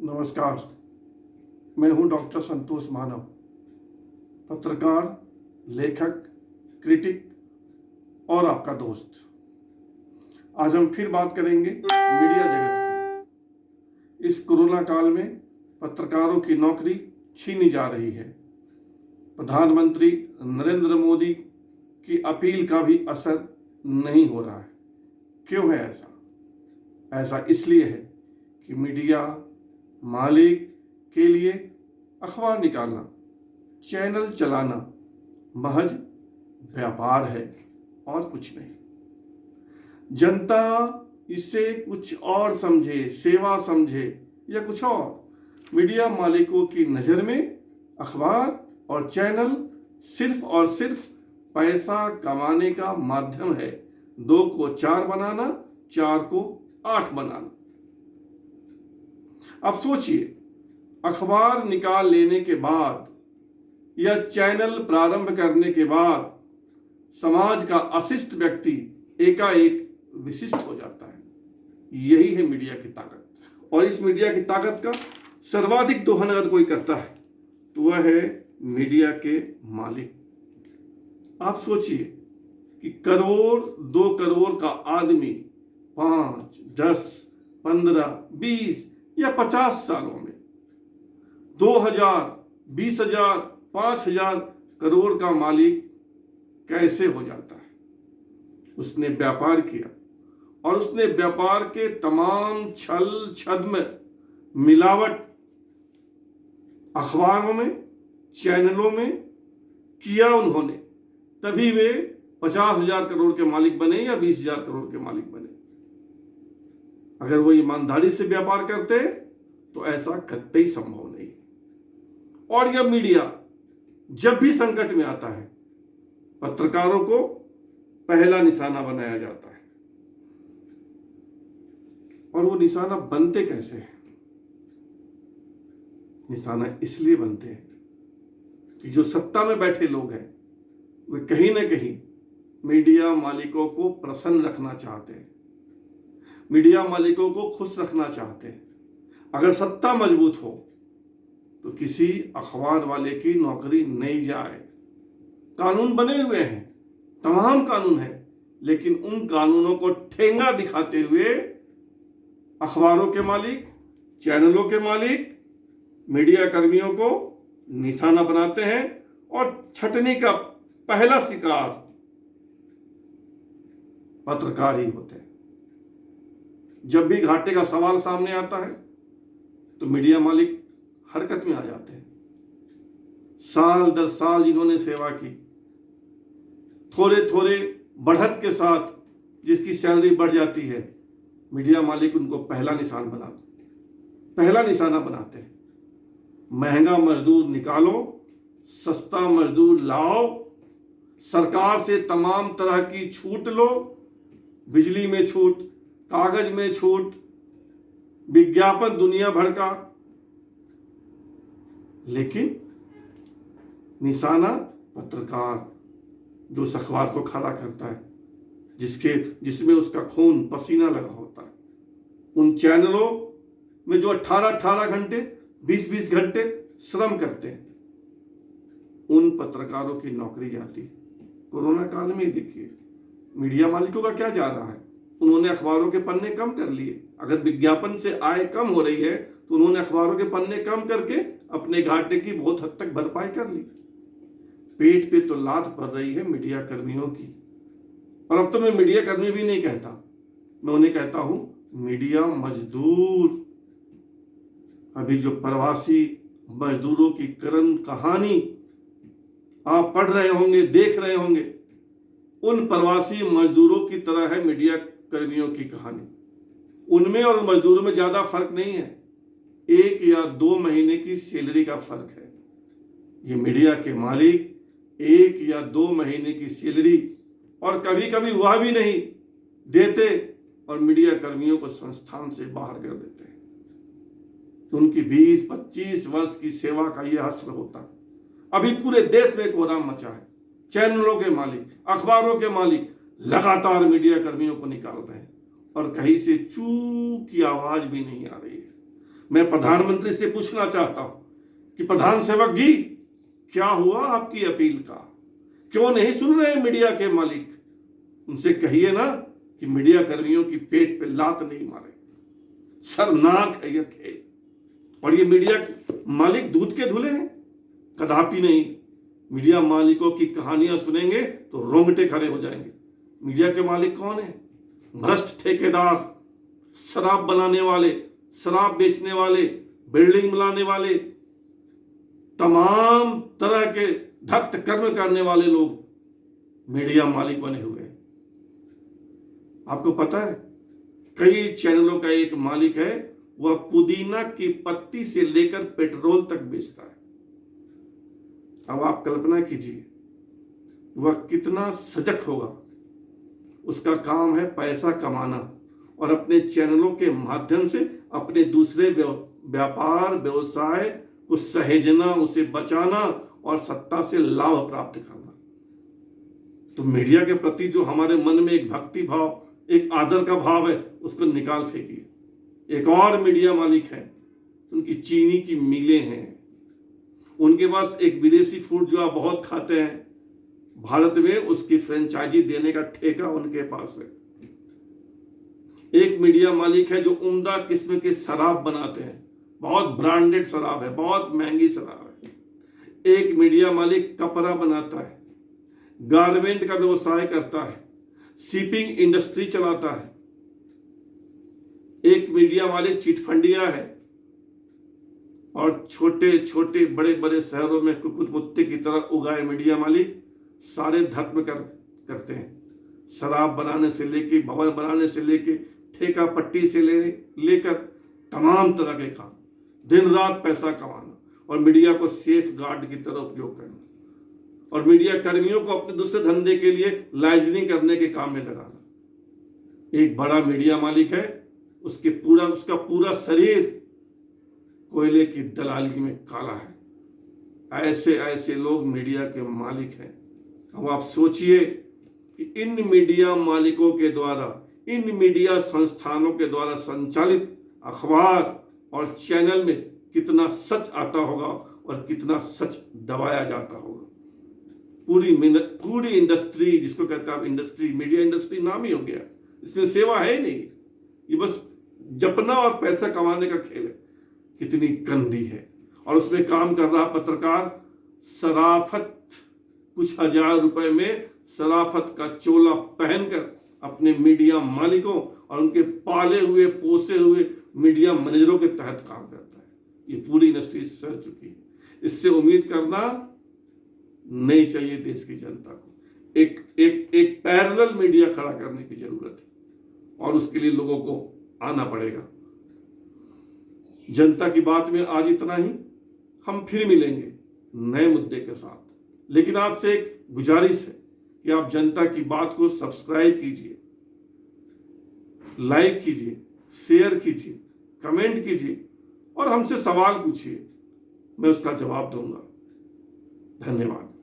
नमस्कार। मैं हूं डॉक्टर संतोष मानव, पत्रकार, लेखक, क्रिटिक और आपका दोस्त। आज हम फिर बात करेंगे मीडिया जगत की। इस कोरोना काल में पत्रकारों की नौकरी छीनी जा रही है। प्रधानमंत्री नरेंद्र मोदी की अपील का भी असर नहीं हो रहा है। क्यों है ऐसा? ऐसा इसलिए है कि मीडिया मालिक के लिए अखबार निकालना, चैनल चलाना महज व्यापार है और कुछ नहीं। जनता इसे कुछ और समझे, सेवा समझे या कुछ और, मीडिया मालिकों की नज़र में अखबार और चैनल सिर्फ और सिर्फ पैसा कमाने का माध्यम है। 2 को 4 बनाना, 4 को 8 बनाना। अब सोचिए, अखबार निकाल लेने के बाद या चैनल प्रारंभ करने के बाद समाज का अशिष्ट व्यक्ति एकाएक विशिष्ट हो जाता है। यही है मीडिया की ताकत। और इस मीडिया की ताकत का सर्वाधिक दोहन अगर कोई करता है तो वह है मीडिया के मालिक। आप सोचिए कि करोड़ 2 करोड़ का आदमी 5, 10, 15, 20 या 50 सालों में 2000, 20,000, 5,000 करोड़ का मालिक कैसे हो जाता है? उसने व्यापार किया और उसने व्यापार के तमाम छल छद्म, मिलावट अखबारों में, चैनलों में किया उन्होंने। तभी वे 50,000 करोड़ के मालिक बने या 20,000 करोड़ के मालिक बने। अगर वो ईमानदारी से व्यापार करते तो ऐसा कतई संभव नहीं। और यह मीडिया जब भी संकट में आता है, पत्रकारों को पहला निशाना बनाया जाता है। और वो निशाना बनते कैसे हैं? निशाना इसलिए बनते हैं कि जो सत्ता में बैठे लोग हैं वे कहीं ना कहीं मीडिया मालिकों को प्रसन्न रखना चाहते हैं, मीडिया मालिकों को खुश रखना चाहते हैं। अगर सत्ता मजबूत हो तो किसी अखबार वाले की नौकरी नहीं जाए। कानून बने हुए हैं, तमाम कानून हैं, लेकिन उन कानूनों को ठेंगा दिखाते हुए अखबारों के मालिक, चैनलों के मालिक, मीडिया कर्मियों को निशाना बनाते हैं और छटनी का पहला शिकार पत्रकार ही होते हैं। जब भी घाटे का सवाल सामने आता है तो मीडिया मालिक हरकत में आ जाते हैं। साल दर साल जिन्होंने सेवा की, थोड़े थोड़े बढ़त के साथ जिसकी सैलरी बढ़ जाती है, मीडिया मालिक उनको पहला निशाना बनाते हैं। महंगा मजदूर निकालो, सस्ता मजदूर लाओ, सरकार से तमाम तरह की छूट लो, बिजली में छूट, कागज में छूट, विज्ञापन दुनिया भर का, लेकिन निशाना पत्रकार जो उस अखबार को खड़ा करता है, जिसमें उसका खून पसीना लगा होता है। उन चैनलों में जो 18 घंटे, 20 घंटे श्रम करते हैं, उन पत्रकारों की नौकरी जाती है। कोरोना काल में देखिए मीडिया मालिकों का क्या जा रहा है। उन्होंने अखबारों के पन्ने कम कर लिए। अगर विज्ञापन से आय कम हो रही है तो उन्होंने अखबारों के पन्ने कम करके अपने घाटे की बहुत हद तक भरपाई कर ली। पेट पे तो लात पड़ रही है मीडिया कर्मियों की। और अब तो मैं मीडिया कर्मी भी नहीं कहता, मैं उन्हें कहता हूं मीडिया मजदूर। अभी जो प्रवासी मजदूरों की करुण कहानी आप पढ़ रहे होंगे, देख रहे होंगे, उन प्रवासी मजदूरों की तरह है मीडिया कर्मियों की कहानी। उनमें और मजदूरों में ज्यादा फर्क नहीं है, 1 या 2 महीने की सैलरी का फर्क है। ये मीडिया के मालिक 1 या 2 महीने की सैलरी और कभी कभी वह भी नहीं देते और मीडिया कर्मियों को संस्थान से बाहर कर देते हैं। तो उनकी 20-25 वर्ष की सेवा का यह हश्र होता। अभी पूरे देश में कोहराम मचा है। चैनलों के मालिक, अखबारों के मालिक लगातार मीडिया कर्मियों को निकाल रहे हैं और कहीं से चू की आवाज भी नहीं आ रही है। मैं प्रधानमंत्री से पूछना चाहता हूं कि प्रधान सेवक जी, क्या हुआ आपकी अपील का? क्यों नहीं सुन रहे मीडिया के मालिक? उनसे कहिए ना कि मीडिया कर्मियों की पेट पे लात नहीं मारे। शर्मनाक है यह खेल। और ये मीडिया मालिक दूध के धुले हैं? कदापि नहीं। मीडिया मालिकों की कहानियां सुनेंगे तो रोंगटे खड़े हो जाएंगे। मीडिया के मालिक कौन है? भ्रष्ट ठेकेदार, शराब बनाने वाले, शराब बेचने वाले, बिल्डिंग बनाने वाले, तमाम तरह के धत्त कर्म करने वाले लोग मीडिया मालिक बने हुए हैं। आपको पता है, कई चैनलों का एक मालिक है, वह पुदीना की पत्ती से लेकर पेट्रोल तक बेचता है। अब आप कल्पना कीजिए वह कितना सजग होगा। उसका काम है पैसा कमाना और अपने चैनलों के माध्यम से अपने दूसरे व्यापार व्यवसाय को सहेजना, उसे बचाना और सत्ता से लाभ प्राप्त करना। तो मीडिया के प्रति जो हमारे मन में एक भक्ति भाव, एक आदर का भाव है, उसको निकाल फेंकिए। एक और मीडिया मालिक है, उनकी चीनी की मिलें हैं। उनके पास एक विदेशी फूड जो आप बहुत खाते हैं भारत में, उसकी फ्रेंचाइजी देने का ठेका उनके पास है। एक मीडिया मालिक है जो उम्दा किस्म के शराब बनाते हैं, बहुत ब्रांडेड शराब है, बहुत महंगी शराब है। एक मीडिया मालिक कपड़ा बनाता है, गारमेंट का व्यवसाय करता है, शिपिंग इंडस्ट्री चलाता है। एक मीडिया मालिक चिटफंडिया है और छोटे छोटे बड़े बड़े शहरों में कुकुट मुत्ते की तरह उगाए मीडिया मालिक सारे धर्म करते हैं। शराब बनाने से लेके, भवन बनाने से लेके, ठेका पट्टी से लेकर तमाम तरह के काम, दिन रात पैसा कमाना और मीडिया को सेफ गार्ड की तरह उपयोग करना और मीडिया कर्मियों को अपने दूसरे धंधे के लिए लाइजनिंग करने के काम में लगाना। एक बड़ा मीडिया मालिक है, उसका पूरा शरीर कोयले की दलाली में काला है। ऐसे ऐसे लोग मीडिया के मालिक हैं। अब आप सोचिए कि इन मीडिया मालिकों के द्वारा, इन मीडिया संस्थानों के द्वारा संचालित अखबार और चैनल में कितना सच आता होगा और कितना सच दबाया जाता होगा। पूरी इंडस्ट्री, जिसको कहते हैं आप इंडस्ट्री, मीडिया इंडस्ट्री नाम ही हो गया, इसमें सेवा है ही नहीं, ये बस जपना और पैसा कमाने का खेल है। कितनी गंदी है। और उसमें काम कर रहा पत्रकार शराफत, कुछ हजार रुपए में शराफत का चोला पहनकर अपने मीडिया मालिकों और उनके पाले हुए पोसे हुए मीडिया मैनेजरों के तहत काम करता है। ये पूरी इंडस्ट्री सड़ चुकी है। इससे उम्मीद करना नहीं चाहिए देश की जनता को। एक पैरेलल मीडिया खड़ा करने की जरूरत है और उसके लिए लोगों को आना पड़ेगा। जनता की बात में आज इतना ही। हम फिर मिलेंगे नए मुद्दे के साथ, लेकिन आपसे एक गुजारिश है कि आप जनता की बात को सब्सक्राइब कीजिए, लाइक कीजिए, शेयर कीजिए, कमेंट कीजिए और हमसे सवाल पूछिए, मैं उसका जवाब दूंगा। धन्यवाद।